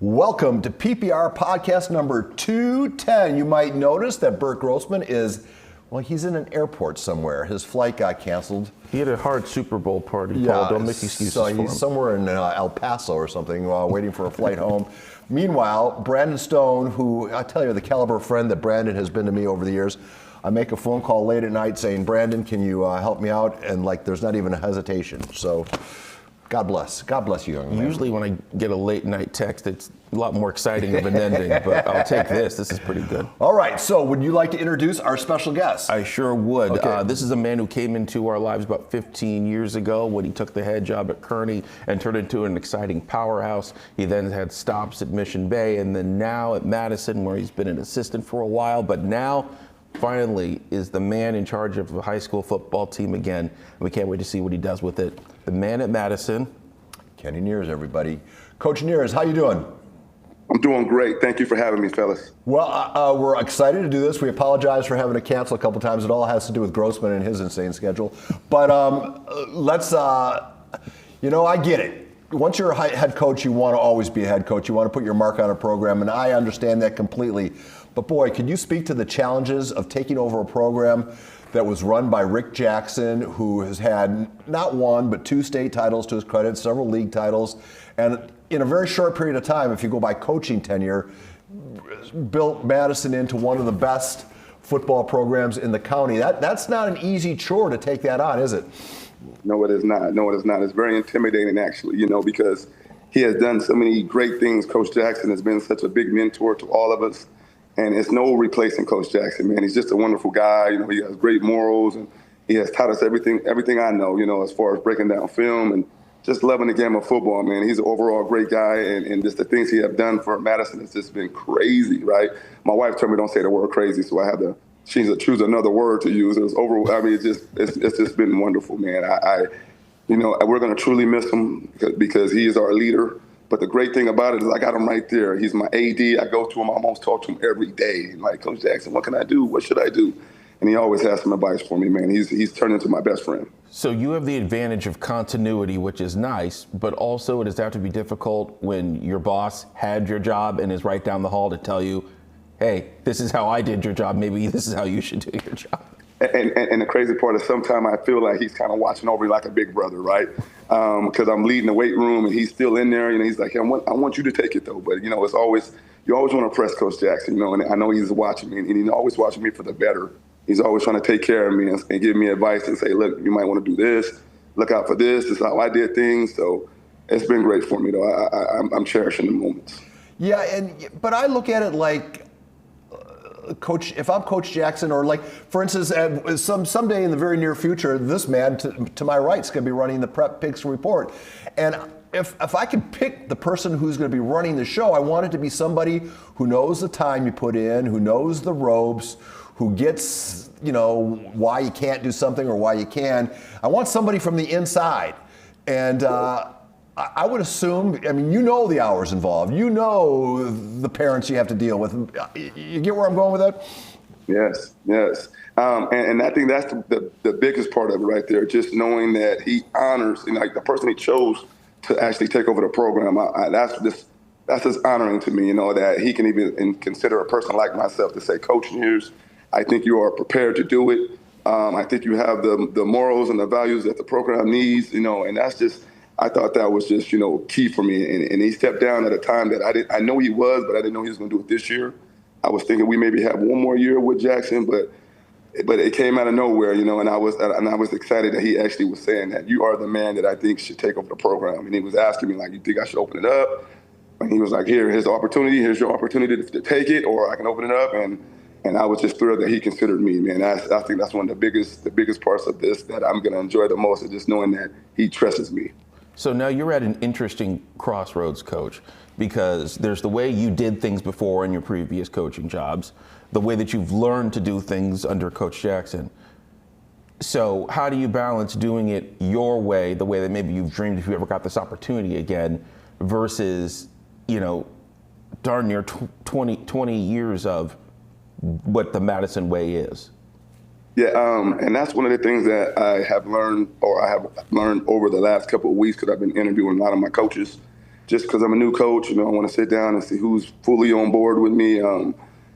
Welcome to PPR podcast number 210. You might notice that Bert Grossman is, well, he's in an airport somewhere. His flight got canceled. He had a hard Super Bowl party, Paul. Don't make excuses for him. He's somewhere in El Paso or something, waiting for a flight home. Meanwhile, Brandon Stone, who, I tell you, the caliber of friend that Brandon has been to me over the years, I make a phone call late at night saying, Brandon, can you help me out? And there's not even a hesitation. So God bless. God bless you, young man. Usually when I get a late night text, it's a lot more exciting of an ending, but I'll take this. This is pretty good. All right. So would you like to introduce our special guest? I sure would. Okay. This is a man who came into our lives about 15 years ago when he took the head job at Kearny and turned into an exciting powerhouse. He then had stops at Mission Bay and then now at Madison, where he's been an assistant for a while, but now finally is the man in charge of the high school football team again. And we can't wait to see what he does with it. The man at Madison. Kenny Neers, everybody. Coach Neers, how you doing? I'm doing great. Thank you for having me, fellas. Well, we're excited to do this. We apologize for having to cancel a couple times. It all has to do with Grossman and his insane schedule. But let's, I get it. Once you're a head coach, you want to always be a head coach. You want to put your mark on a program, and I understand that completely. But boy, could you speak to the challenges of taking over a program that was run by Rick Jackson, who has had not one, but 2 state titles to his credit, several league titles, and in a very short period of time, if you go by coaching tenure, built Madison into one of the best football programs in the county. That's not an easy chore to take that on, is it? No, it is not. No, it is not. It's very intimidating, actually, because he has done so many great things. Coach Jackson has been such a big mentor to all of us. And it's no replacing Coach Jackson, man. He's just a wonderful guy. He has great morals, and he has taught us everything I know, as far as breaking down film and just loving the game of football, man. He's an overall great guy, and just the things he have done for Madison has just been crazy, right? My wife told me don't say the word crazy, so I had to choose another word to use. It was it's just been wonderful, man. We're going to truly miss him because he is our leader. But the great thing about it is I got him right there. He's my AD. I go to him. I almost talk to him every day. Like, Coach Jackson, what can I do? What should I do? And he always has some advice for me, man. He's turned into my best friend. So you have the advantage of continuity, which is nice, but also it does have to be difficult when your boss had your job and is right down the hall to tell you, hey, this is how I did your job. Maybe this is how you should do your job. And the crazy part is sometimes I feel like he's kind of watching over me like a big brother, right? Because I'm leading the weight room and he's still in there. He's like, hey, I want you to take it, though. But, it's always, you always want to press Coach Jackson, and I know he's watching me. And he's always watching me for the better. He's always trying to take care of me and give me advice and say, look, you might want to do this. Look out for this. This is how I did things. So it's been great for me, though. I'm cherishing the moments. Yeah, but I look at it like, Coach, if I'm Coach Jackson, or for instance, someday in the very near future, this man to my right is going to be running the Prep Picks Report. And if I could pick the person who's going to be running the show, I want it to be somebody who knows the time you put in, who knows the ropes, who gets, why you can't do something or why you can. I want somebody from the inside. And I would assume, the hours involved. The parents you have to deal with. You get where I'm going with that? Yes. And I think that's the biggest part of it right there, just knowing that he honors, the person he chose to actually take over the program. That's just honoring to me, that he can even consider a person like myself to say, Coach Neers, I think you are prepared to do it. I think you have the morals and the values that the program needs, and that's just, I thought that was just, key for me. And he stepped down at a time that I know he was, but I didn't know he was going to do it this year. I was thinking we maybe have one more year with Jackson, but it came out of nowhere, and I was excited that he actually was saying that you are the man that I think should take over the program. And he was asking me, you think I should open it up? And he was like, here's the opportunity. Here's your opportunity to take it, or I can open it up. And I was just thrilled that he considered me, man. I think that's one of the biggest parts of this that I'm going to enjoy the most, is just knowing that he trusts me. So now you're at an interesting crossroads, Coach, because there's the way you did things before in your previous coaching jobs, the way that you've learned to do things under Coach Jackson. So how do you balance doing it your way, the way that maybe you've dreamed if you ever got this opportunity again, versus, darn near 20 years of what the Madison way is? Yeah, and that's one of the things that I have learned over the last couple of weeks, because I've been interviewing a lot of my coaches, just because I'm a new coach, I want to sit down and see who's fully on board with me.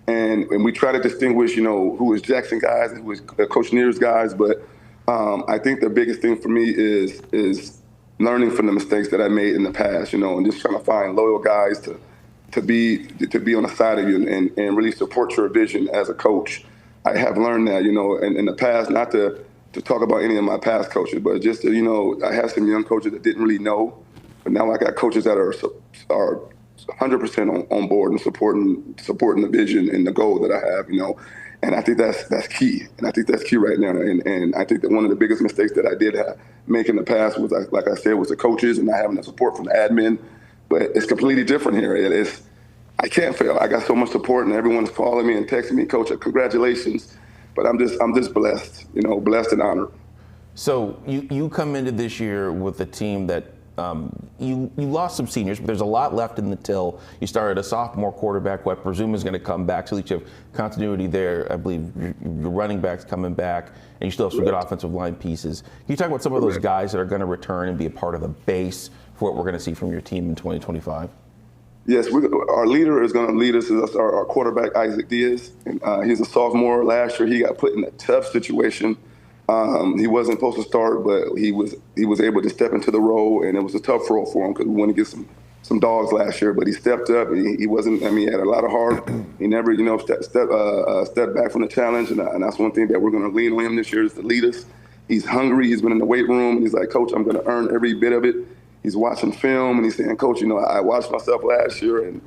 And we try to distinguish, who is Jackson guys and who is Coach Neer's guys. But I think the biggest thing for me is learning from the mistakes that I made in the past, and just trying to find loyal guys to be on the side of you and really support your vision as a coach. I have learned that, in the past, not to talk about any of my past coaches, but just to, I had some young coaches that didn't really know, but now I got coaches that are 100% on board and supporting the vision and the goal that I have, and I think that's key, and I think that's key right now, and I think that one of the biggest mistakes that I did make in the past was, like I said, was the coaches and not having the support from the admin, but it's completely different here. I can't fail. I got so much support, and everyone's calling me and texting me, Coach, congratulations. But I'm just blessed, blessed and honored. So you come into this year with a team that you lost some seniors, but there's a lot left in the till. You started a sophomore quarterback, who I presume is going to come back, so at least you have continuity there. I believe your running back's coming back, and you still have some good offensive line pieces. Can you talk about some of those guys that are going to return and be a part of the base for what we're going to see from your team in 2025? Yes, our leader is going to lead us. Is our quarterback, Isaac Diaz. And, he's a sophomore. Last year, he got put in a tough situation. He wasn't supposed to start, but he was able to step into the role, and it was a tough role for him because we wanted to get some dogs last year. But he stepped up, and he wasn't. He had a lot of heart. He never, stepped back from the challenge, and that's one thing that we're going to lean on him this year is to lead us. He's hungry. He's been in the weight room, and he's like, Coach, I'm going to earn every bit of it. He's watching film, and he's saying, Coach, I watched myself last year, and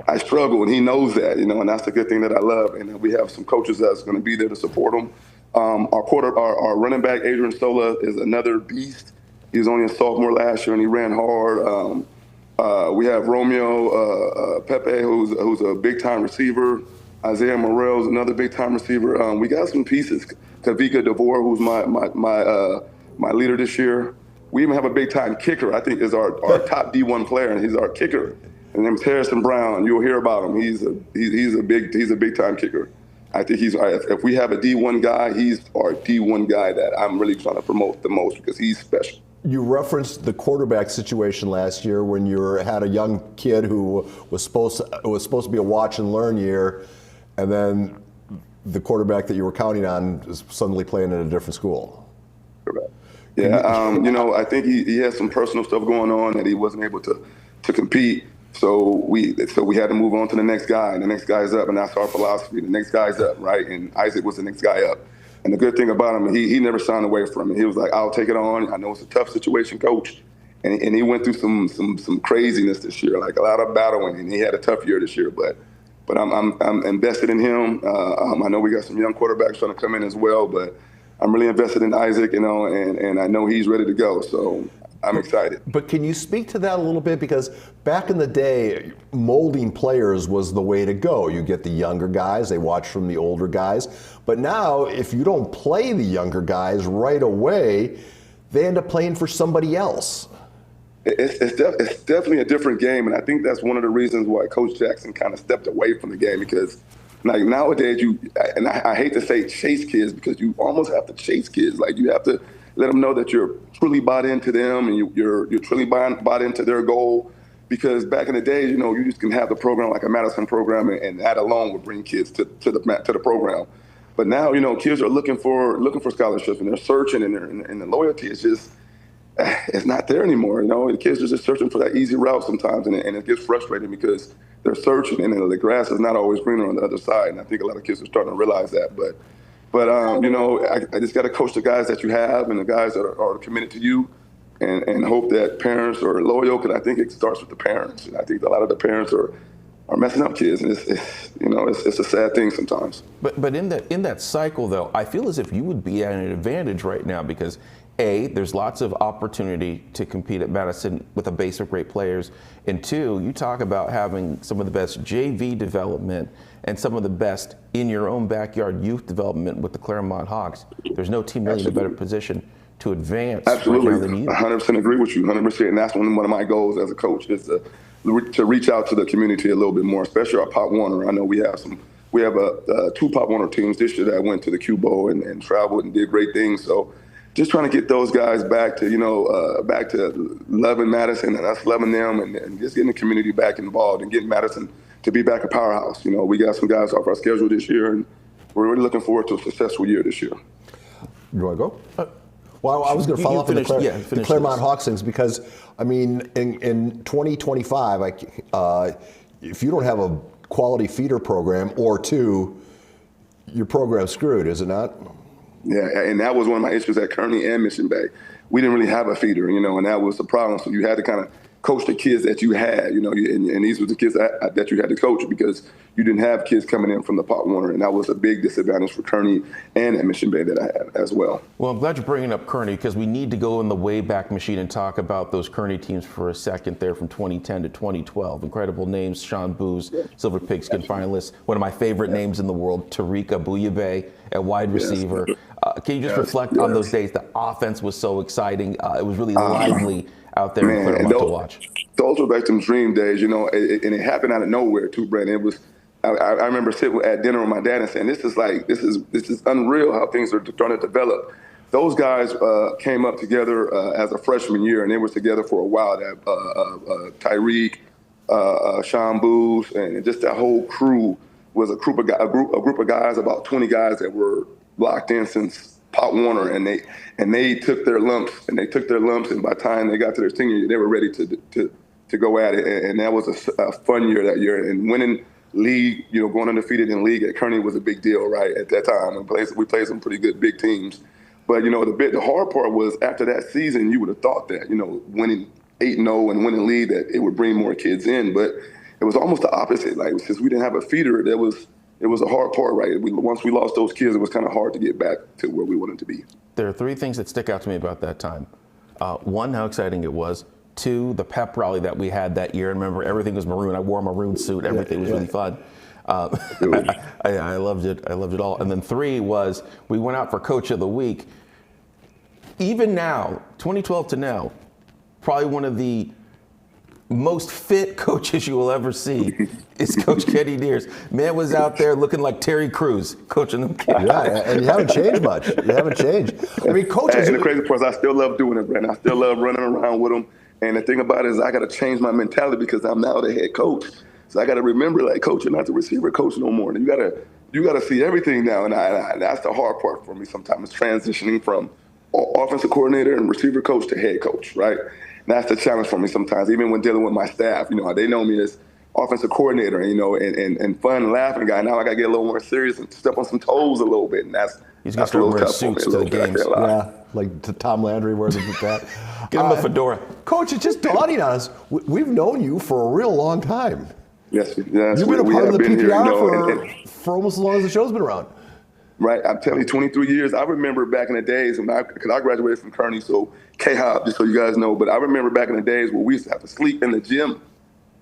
I struggle, and he knows that, and that's the good thing that I love. And we have some coaches that's going to be there to support him. Our running back, Adrian Sola, is another beast. He was only a sophomore last year, and he ran hard. We have Romeo Pepe, who's a big-time receiver. Isaiah Morrell's another big-time receiver. We got some pieces. Kavika DeVore, who's my leader this year. We even have a big-time kicker, I think, is our top D1 player, and he's our kicker. His name's Harrison Brown. You'll hear about him. He's a big-time kicker. I think if we have a D1 guy, he's our D1 guy that I'm really trying to promote the most because he's special. You referenced the quarterback situation last year when you had a young kid who was supposed to be a watch and learn year, and then the quarterback that you were counting on is suddenly playing at a different school. Correct. Yeah, I think he had some personal stuff going on that he wasn't able to compete. So we had to move on to the next guy, and the next guy's up, and that's our philosophy. The next guy's up, right? And Isaac was the next guy up. And the good thing about him, he never signed away from it. He was like, I'll take it on. I know it's a tough situation, Coach. And he went through some craziness this year, like a lot of battling, and he had a tough year this year. But I'm invested in him. I know we got some young quarterbacks trying to come in as well, but I'm really invested in Isaac, and I know he's ready to go. So I'm excited. But can you speak to that a little bit? Because back in the day, molding players was the way to go. You get the younger guys, they watch from the older guys. But now, if you don't play the younger guys right away, they end up playing for somebody else. It's definitely a different game, and I think that's one of the reasons why Coach Jackson kind of stepped away from the game because like nowadays, I hate to say chase kids because you almost have to chase kids. Like you have to let them know that you're truly bought into them and you're truly bought into their goal. Because back in the day, you just can have the program like a Madison program, and that alone would bring kids to the program. But now, kids are looking for scholarships and they're searching, and the loyalty is just it's not there anymore. The kids are just searching for that easy route sometimes, and it gets frustrating because they're searching, and the grass is not always greener on the other side. And I think a lot of kids are starting to realize that. But I just got to coach the guys that you have and the guys that are committed to you, and hope that parents are loyal. Because I think it starts with the parents, and I think a lot of the parents are messing up kids, and it's a sad thing sometimes. But in that cycle though, I feel as if you would be at an advantage right now because A, there's lots of opportunity to compete at Madison with a base of great players, and two, you talk about having some of the best JV development and some of the best in your own backyard youth development with the Clairemont Hawks. There's no team really in a better position to advance. Absolutely, right now than you. 100% agree with you, 100%, and that's one of my goals as a coach is to reach out to the community a little bit more, especially our Pop Warner. I know we have two Pop Warner teams this year that went to the Q Bowl and traveled and did great things. So just trying to get those guys back to, back to loving Madison and us loving them, and just getting the community back involved and getting Madison to be back a powerhouse. We got some guys off our schedule this year, and we're really looking forward to a successful year this year. You want to go? Well, I was going to follow up on the Clairemont Hawks things because, I mean, in 2025, if you don't have a quality feeder program or two, your program's screwed, is it not? Yeah, and that was one of my issues at Kearny and Mission Bay. We didn't really have a feeder, and that was the problem. So you had to kind of coach the kids that you had, and these were the kids that you had to coach because you didn't have kids coming in from the Pop Warner, and that was a big disadvantage for Kearny and at Mission Bay that I had as well. Well, I'm glad you're bringing up Kearny because we need to go in the Wayback Machine and talk about those Kearny teams for a second there from 2010 to 2012. Incredible names: Sean Booz, Silver Pigskin finalist, one of my favorite names in the world, Tarika Bouyabe at wide receiver. Can you just reflect on those days? The offense was so exciting. It was really lively out there in Clairemont to watch. Those were like some dream days, and it happened out of nowhere too, Brandon. It was. I remember sitting at dinner with my dad and saying, "This is unreal how things are starting to develop." Those guys came up together as a freshman year, and they were together for a while. Tyreek, Sean Booz, and just that whole crew was a group of guys, about 20 guys that were locked in since Pop Warner, and they took their lumps, and by the time they got to their senior year, they were ready to go at it, and that was a fun year that year, and winning league, going undefeated in league at Kearny was a big deal, right? At that time, we played some pretty good big teams, but the hard part was after that season, you would have thought that winning 8-0 and winning league that it would bring more kids in, but it was almost the opposite. Like since we didn't have a feeder, it was a hard part, right? Once we lost those kids, it was kind of hard to get back to where we wanted to be. There are three things that stick out to me about that time. One, how exciting it was. Two, the pep rally that we had that year. And remember, everything was maroon. I wore a maroon suit. Everything was really fun. I loved it. I loved it all. And then three was we went out for Coach of the Week. Even now, 2012 to now, probably one of the most fit coaches you will ever see is Coach Kenny Deers. Man was out there looking like Terry Crews coaching them kids. Yeah, and you haven't changed much. You haven't changed. I mean, coaches. And the crazy part is I still love doing it, Brandon. I still love running around with them. And the thing about it is I got to change my mentality because I'm now the head coach. So I got to remember, like, coach, you're not the receiver coach no more. And you got to see everything now. And that's the hard part for me sometimes, transitioning from offensive coordinator and receiver coach to head coach, right? And that's the challenge for me sometimes, even when dealing with my staff. They know me as offensive coordinator, and fun, laughing guy. Now I got to get a little more serious and step on some toes a little bit. And he's got to start wearing suits to the games. Yeah, like Tom Landry wears it with that. Give him a fedora. Coach, it's just dawning on us. We've known you for a real long time. Yes. You've been a part of the PPR for almost as long as the show's been around. Right, I'm telling you, 23 years. I remember back in the days because I graduated from Kearny, so K-Hop, just so you guys know. But I remember back in the days where we used to have to sleep in the gym,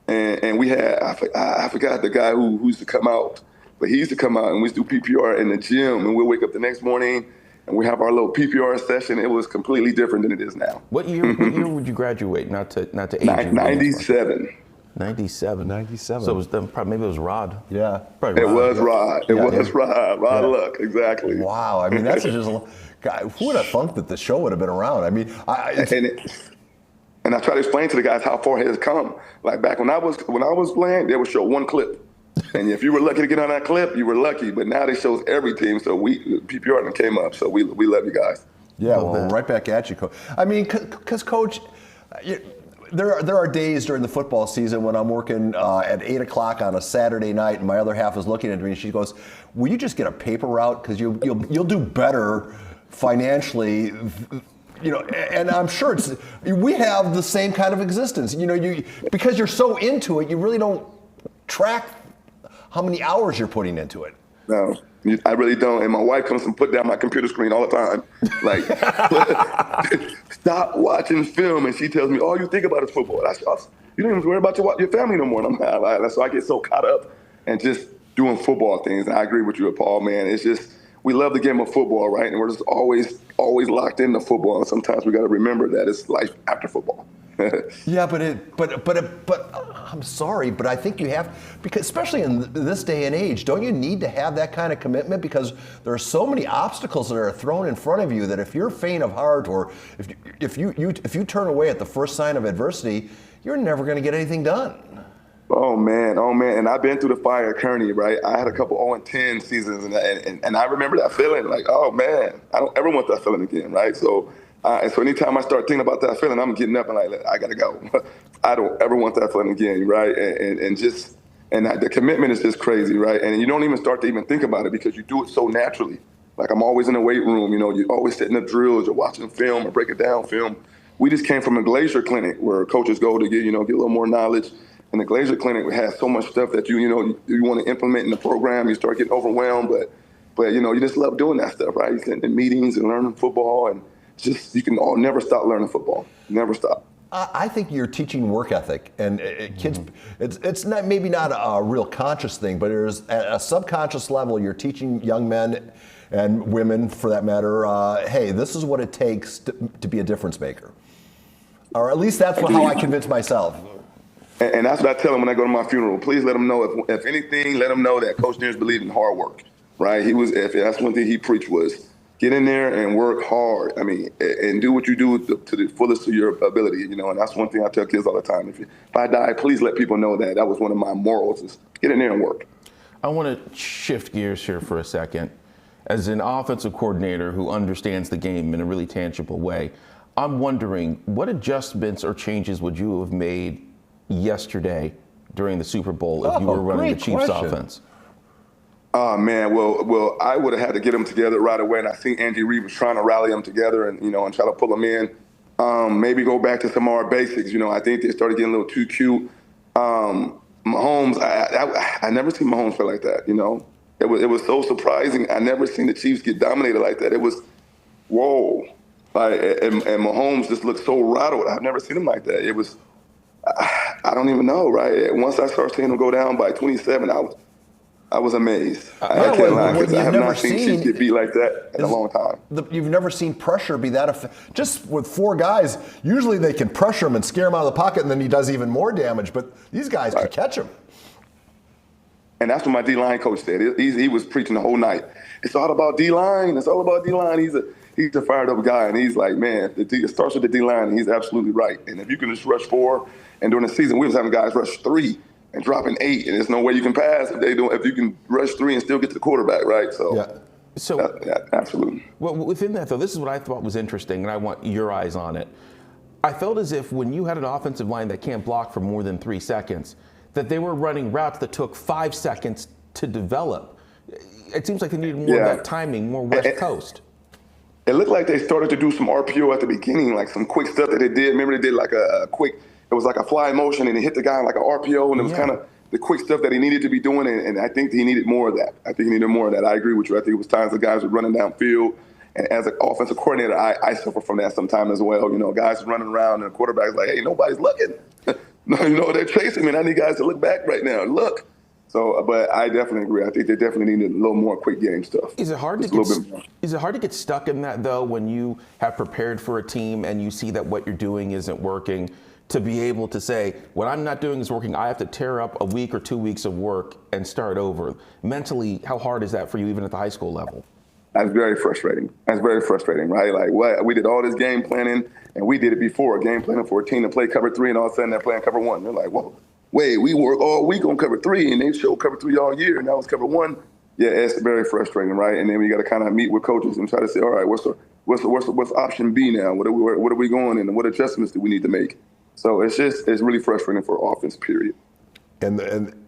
and we had I forgot the guy who used to come out, but he used to come out and we used to do PPR in the gym, and we'll wake up the next morning and we have our little PPR session. It was completely different than it is now. What year would you graduate? Not to age. 97. 97. 97. So it was maybe it was Rod. Yeah. Probably Rod. It was Rod. It was Rod. Rod Luck, exactly. Wow. I mean, that's just guy. Who would have thunk that the show would have been around? I mean, and I try to explain to the guys how far it has come. Like back when I was playing, they would show one clip, and if you were lucky to get on that clip, you were lucky. But now they shows every team. So PPR came up. So we love you guys. Yeah. Well, right back at you, Coach. I mean, because Coach. There are days during the football season when I'm working at 8 o'clock on a Saturday night, and my other half is looking at me, and she goes, "Will you just get a paper route because you'll do better financially." And I'm sure we have the same kind of existence. Because you're so into it, you really don't track how many hours you're putting into it. No, I really don't. And my wife comes and put down my computer screen all the time. Like, stop watching film. And she tells me, all you think about is football. You don't even worry about your family no more. And I'm like, so I get so caught up and just doing football things. And I agree with you, Paul, man. It's just, we love the game of football, right? And we're just always locked into football. And sometimes we got to remember that it's life after football. Yeah, but I'm sorry, but I think you have, because especially in this day and age, don't you need to have that kind of commitment? Because there are so many obstacles that are thrown in front of you that if you're faint of heart, or if you turn away at the first sign of adversity, you're never going to get anything done. Oh man, and I've been through the fire at Kearny, right? I had a couple 0-10 seasons, and I remember that feeling, like, oh man, I don't ever want that feeling again, right? So, and so anytime I start thinking about that feeling, I'm getting up and like, I gotta go. I don't ever want that feeling again, right? The commitment is just crazy, right? And you don't even start to even think about it because you do it so naturally. Like, I'm always in the weight room, you're always setting up drills, you're watching film or breaking down film. We just came from a Glacier clinic where coaches go to get a little more knowledge. And the Glacier Clinic has so much stuff that you want to implement in the program. You start getting overwhelmed, but you just love doing that stuff, right? You're sitting in meetings and learning football, and just you can never stop learning football. Never stop. I think you're teaching work ethic, and kids. It's not maybe not a real conscious thing, but there's at a subconscious level. You're teaching young men and women, for that matter. Hey, this is what it takes to be a difference maker, or at least that's how I convince myself. And that's what I tell them when I go to my funeral. Please let them know, if anything, let them know that Coach Neers believed in hard work, right? If that's one thing he preached was get in there and work hard. I mean, and do what you do to the fullest of your ability, And that's one thing I tell kids all the time. If I die, please let people know that was one of my morals, is get in there and work. I want to shift gears here for a second. As an offensive coordinator who understands the game in a really tangible way, I'm wondering what adjustments or changes would you have made yesterday during the Super Bowl if you were running the Chiefs offense? Oh man, well, I would have had to get them together right away, and I think Andy Reid was trying to rally them together and and try to pull them in. Maybe go back to some of our basics. I think they started getting a little too cute. Mahomes, I never seen Mahomes play like that. It was so surprising. I never seen the Chiefs get dominated like that. It was whoa, and Mahomes just looked so rattled. I've never seen him like that. It was. I don't even know, right? Once I started seeing them go down by 27, I was amazed. I can't lie, because I have not seen Chiefs get beat like that in a long time. You've never seen pressure be that effective. Just with four guys, usually they can pressure him and scare him out of the pocket, and then he does even more damage. But these guys can catch him. And that's what my D-line coach said. He was preaching the whole night. It's all about D-line. It's all about D-line. He's a fired up guy, and he's like, man, it starts with the D-line, and he's absolutely right. And if you can just rush 4, and during the season, we was having guys rush 3 and dropping 8, and there's no way you can pass if you can rush 3 and still get to the quarterback, right? So, yeah, absolutely. Well, within that, though, this is what I thought was interesting, and I want your eyes on it. I felt as if when you had an offensive line that can't block for more than 3 seconds, that they were running routes that took 5 seconds to develop. It seems like they needed more of that timing, more West Coast. It looked like they started to do some RPO at the beginning, like some quick stuff that they did. Remember, they did like a quick, it was like a fly motion, and they hit the guy like an RPO, and it was kind of the quick stuff that he needed to be doing, and I think he needed more of that. I agree with you. I think it was times the guys were running downfield, and as an offensive coordinator, I suffer from that sometimes as well. Guys running around, and the quarterback's like, hey, nobody's looking. They're chasing me, and I need guys to look back right now. Look. So, but I definitely agree. I think they definitely needed a little more quick game stuff. Is it hard to get stuck in that, though, when you have prepared for a team and you see that what you're doing isn't working, to be able to say, what I'm not doing is working, I have to tear up a week or 2 weeks of work and start over? Mentally, how hard is that for you, even at the high school level? That's very frustrating. Right? Like, what? We did all this game planning, and we did it before, game planning for a team to play cover 3, and all of a sudden they're playing cover 1. They're like, whoa. Wait, we work all week on cover 3, and they show cover 3 all year, and now it's cover 1. Yeah, it's very frustrating, right? And then we got to kind of meet with coaches and try to say, all right, what's option B now? What are we going in, and what adjustments do we need to make? So it's really frustrating for offense, period. And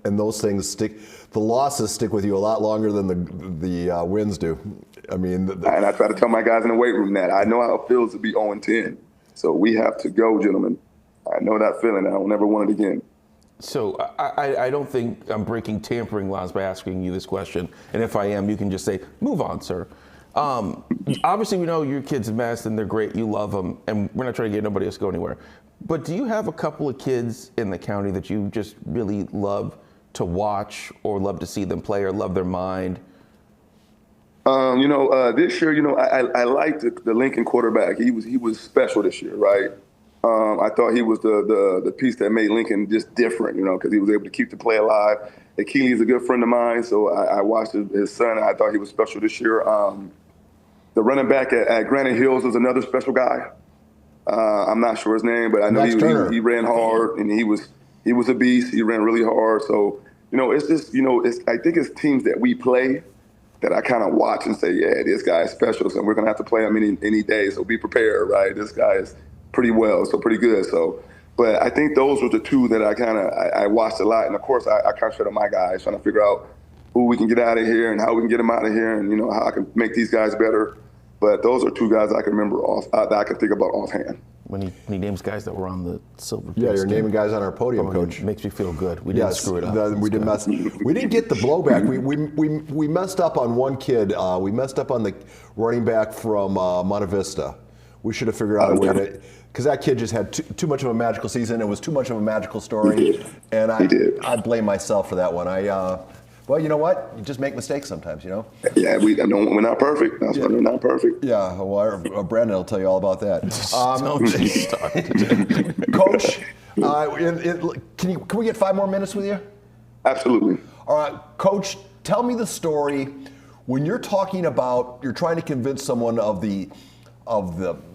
those things stick. The losses stick with you a lot longer than the wins do. I mean, and I try to tell my guys in the weight room that I know how it feels to be 0-10. So we have to go, gentlemen. I know that feeling. I don't never want it again. So I don't think I'm breaking tampering laws by asking you this question. And if I am, you can just say, move on, sir. Obviously, we know your kids in Madison, they're great, you love them, and we're not trying to get nobody else to go anywhere. But do you have a couple of kids in the county that you just really love to watch or love to see them play or love their mind? This year, I liked the Lincoln quarterback. He was special this year, right? I thought he was the piece that made Lincoln just different, because he was able to keep the play alive. Akili is a good friend of mine, so I watched his son. And I thought he was special this year. The running back at Granite Hills was another special guy. I'm not sure his name, but I know he ran hard, and he was a beast. He ran really hard. So, it's just, I think it's teams that we play that I kind of watch and say, yeah, this guy is special, so we're going to have to play him any day, so be prepared, right? This guy is pretty good. So, but I think those were the two that I watched a lot. And, of course, I concentrated on my guys, trying to figure out who we can get out of here and how we can get them out of here and, how I can make these guys better. But those are two guys I can remember that I can think about offhand. When he names guys that were on the silver. Yeah, you're naming guys on our podium, Coach. It makes me feel good. We didn't screw it up. We didn't get the blowback. We messed up on one kid. We messed up on the running back from Monte Vista. We should have figured out a way to, because that kid just had too much of a magical season. It was too much of a magical story, and I blame myself for that one. Well, you know what? You just make mistakes sometimes, Yeah, we're not perfect. That's why we're not perfect. Yeah, well, Brandon will tell you all about that. Coach, can we get 5 more minutes with you? Absolutely. All right, Coach, tell me the story when you're trying to convince someone of the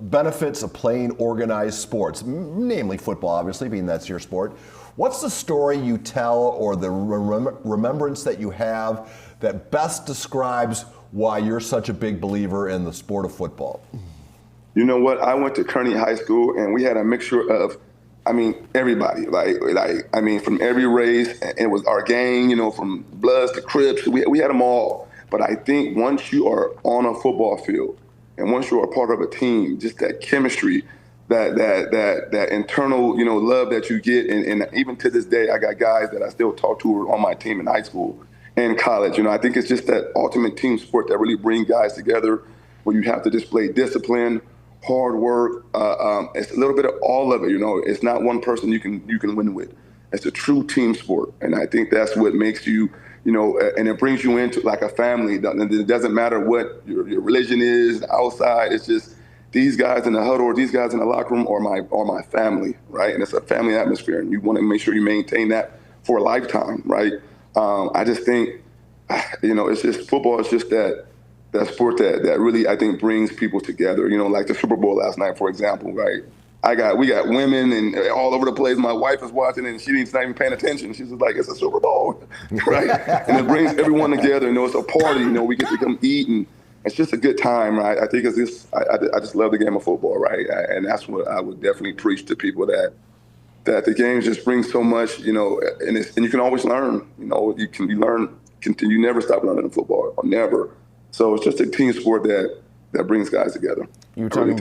benefits of playing organized sports, namely football, obviously, being that's your sport. What's the story you tell or the remembrance that you have that best describes why you're such a big believer in the sport of football? You know what? I went to Kearny High School, and we had a mixture of, everybody. From every race. It was our gang, from Bloods to Crips. We had them all. But I think once you are on a football field, and once you are part of a team, just that chemistry, that internal, love that you get, and even to this day, I got guys that I still talk to on my team in high school and college. I think it's just that ultimate team sport that really brings guys together, where you have to display discipline, hard work. It's a little bit of all of it. It's not one person you can win with. It's a true team sport, and I think that's what makes you, and it brings you into like a family. It doesn't matter what your religion is outside. It's just these guys in the huddle or these guys in the locker room are my family, right? And it's a family atmosphere, and you want to make sure you maintain that for a lifetime, right? I just think, it's just football is just that sport that really, I think, brings people together. Like the Super Bowl last night, for example, right? We got women and all over the place. My wife is watching and she's not even paying attention. She's just like, it's a Super Bowl, right? And it brings everyone together. It's a party. We get to come eat, and it's just a good time, right? I think it's just, I just love the game of football, right? And that's what I would definitely preach to people, that the game just brings so much, and you can always learn. You never stop learning in football, or never. So it's just a team sport that brings guys together. You were talking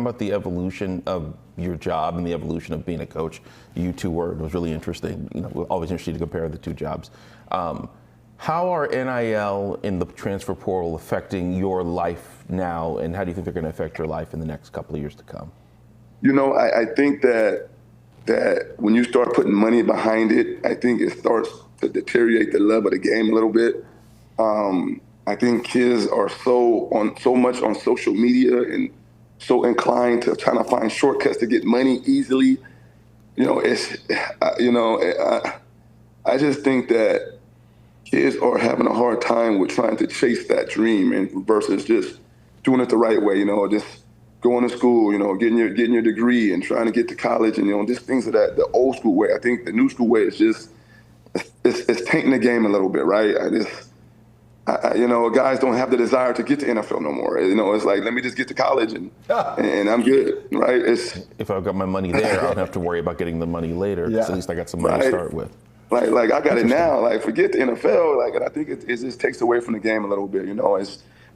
about the evolution of your job and the evolution of being a coach. You two were. It was really interesting. We're always interested to compare the two jobs. How are NIL in the transfer portal affecting your life now, and how do you think they're going to affect your life in the next couple of years to come? I think that when you start putting money behind it, I think it starts to deteriorate the love of the game a little bit. I think kids are so much on social media and so inclined to trying to find shortcuts to get money easily. I just think that kids are having a hard time with trying to chase that dream and versus just doing it the right way. Just going to school, getting your degree and trying to get to college, and just things of the old school way. I think the new school way is just it's tainting the game a little bit, right? Guys don't have the desire to get to NFL no more. It's like, let me just get to college and I'm good, right? If I've got my money there, I don't have to worry about getting the money later. Yeah. At least I got some money to start with. Like I got it now. Like, forget the NFL. And I think it just takes away from the game a little bit. And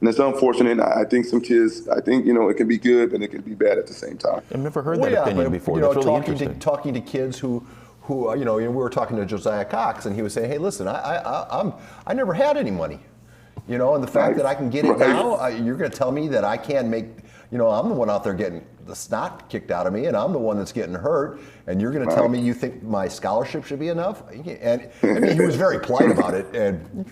it's unfortunate. I think some kids, it can be good, but it can be bad at the same time. I've never heard that opinion before. That's really interesting. Talking to kids who we were talking to Josiah Cox, and he was saying, hey, listen, I never had any money. And the fact that I can get it now, you're going to tell me that I can't make, I'm the one out there getting the snot kicked out of me, and I'm the one that's getting hurt, and you're going to tell me you think my scholarship should be enough? And he was very polite about it.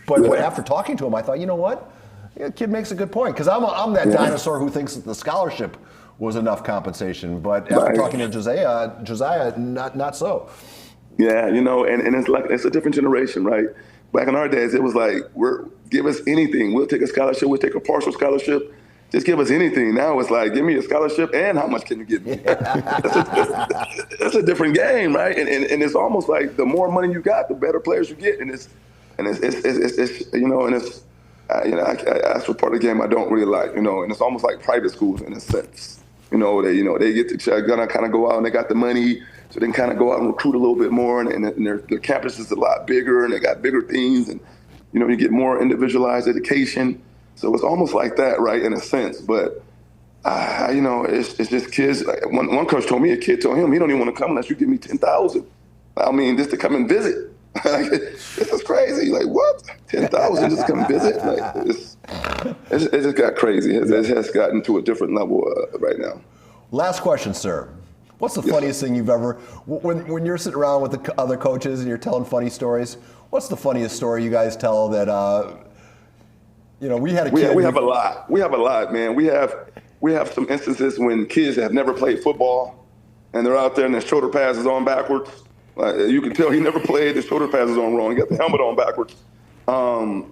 But after talking to him, I thought, you know what? The kid makes a good point, because I'm that dinosaur who thinks that the scholarship was enough compensation. But after talking to Josiah, not so. Yeah, you know, and it's like, it's a different generation, right? Back in our days, it was like, give us anything. We'll take a scholarship. We'll take a partial scholarship. Just give us anything. Now it's like, give me a scholarship and how much can you give me? That's a different game, right? And it's almost like the more money you got, the better players you get. And it's you know, and it's, you know, that's what part of the game I don't really like, you know, and it's almost like private schools in a sense. You know, they get to kind of go out and they got the money, so they can kind of go out and recruit a little bit more, and their campus is a lot bigger and they got bigger things, and, you know, you get more individualized education. So it's almost like that, right, in a sense. But, you know, it's just kids. Like one coach told me, a kid told him, he don't even want to come unless you give me $10,000. I mean, just to come and visit. Like, this is crazy. Like, what? $10,000 just come visit? Like, it just got crazy. It has gotten to a different level right now. Last question, sir. What's the funniest thing you've ever, when you're sitting around with the other coaches and you're telling funny stories, what's the funniest story you guys tell that, you know, we had a kid. We have a lot. We have a lot, man. We have some instances when kids have never played football and they're out there and their shoulder pads is on backwards. You can tell he never played. His shoulder pads is on wrong. He got the helmet on backwards.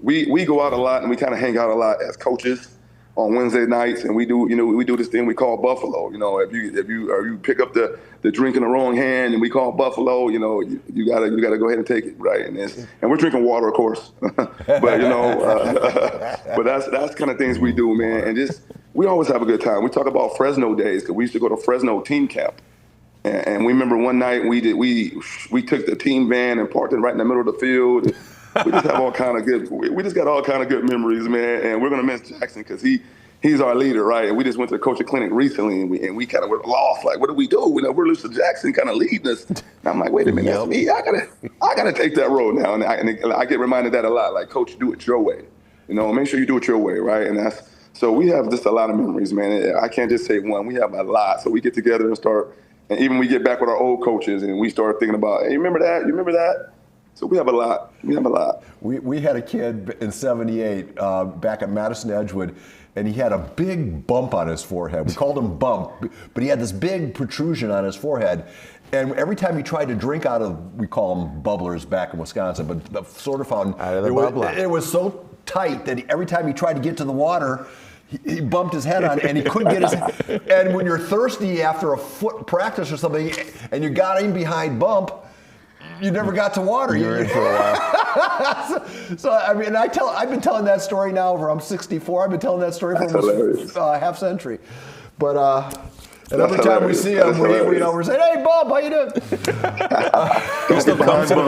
We go out a lot and we kind of hang out a lot as coaches on Wednesday nights, and we do this thing we call Buffalo. You know, if you pick up the drink in the wrong hand, and we call Buffalo, you know, you gotta go ahead and take it, right? And we're drinking water, of course, but you know, but that's kind of things we do, man. And just we always have a good time. We talk about Fresno days because we used to go to Fresno team camp. And we remember one night we took the team van and parked it right in the middle of the field. We just have all kind of good. We just got all kind of good memories, man. And we're gonna miss Jackson because he's our leader, right? And we just went to the coaching clinic recently, and we kind of were lost. Like, what do we do? You know, we're Mr. Jackson kind of leading us. And I'm like, wait a minute, that's me. I gotta take that road now. And I get reminded that a lot. Like, coach, do it your way. You know, make sure you do it your way, right? And so we have just a lot of memories, man. I can't just say one. We have a lot. So we get together and start. And even we get back with our old coaches and we start thinking about, hey, you remember that? You remember that? So we have a lot. We had a kid in '78 back at Madison Edgewood, and he had a big bump on his forehead. We called him Bump, but he had this big protrusion on his forehead. And every time he tried to drink out of, we call them bubblers back in Wisconsin, but the soda fountain, out of the bubbler. It was so tight that every time he tried to get to the water, he bumped his head on it and he couldn't get his head. And when you're thirsty after a foot practice or something and you got him behind Bump, you never got to water. You're in for a while. so I mean, I've been telling that story now I'm 64. I've been telling that story for almost half century. But and every time we see him, we're saying, "Hey, Bump, how you doing?" He still comes to me.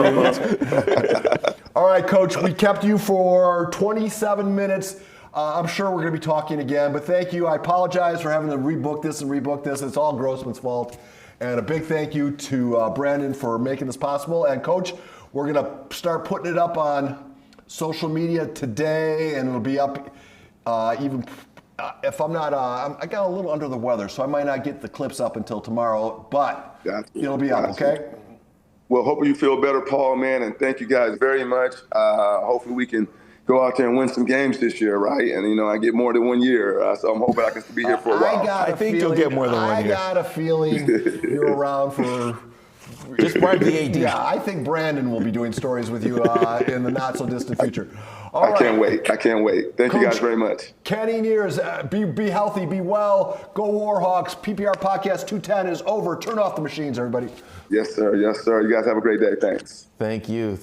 All right, Coach, we kept you for 27 minutes. I'm sure we're going to be talking again, but thank you. I apologize for having to rebook this. It's all Grossman's fault. And a big thank you to Brandon for making this possible. And Coach, we're going to start putting it up on social media today, and it'll be up even if I'm not, I got a little under the weather, so I might not get the clips up until tomorrow, but it'll be up, okay? Well, hopefully you feel better, Paul, man, and thank you guys very much. Hopefully we can go out there and win some games this year, right? And, you know, I get more than 1 year, so I'm hoping I can be here for a while. I think you'll get more than 1 year. I got a feeling you're around for... Just bribe the AD. Yeah, I think Brandon will be doing stories with you in the not-so-distant future. All right. I can't wait. Thank you guys very much. Kenny Nears, be healthy, be well. Go Warhawks. PPR Podcast 210 is over. Turn off the machines, everybody. Yes, sir. Yes, sir. You guys have a great day. Thanks. Thank you.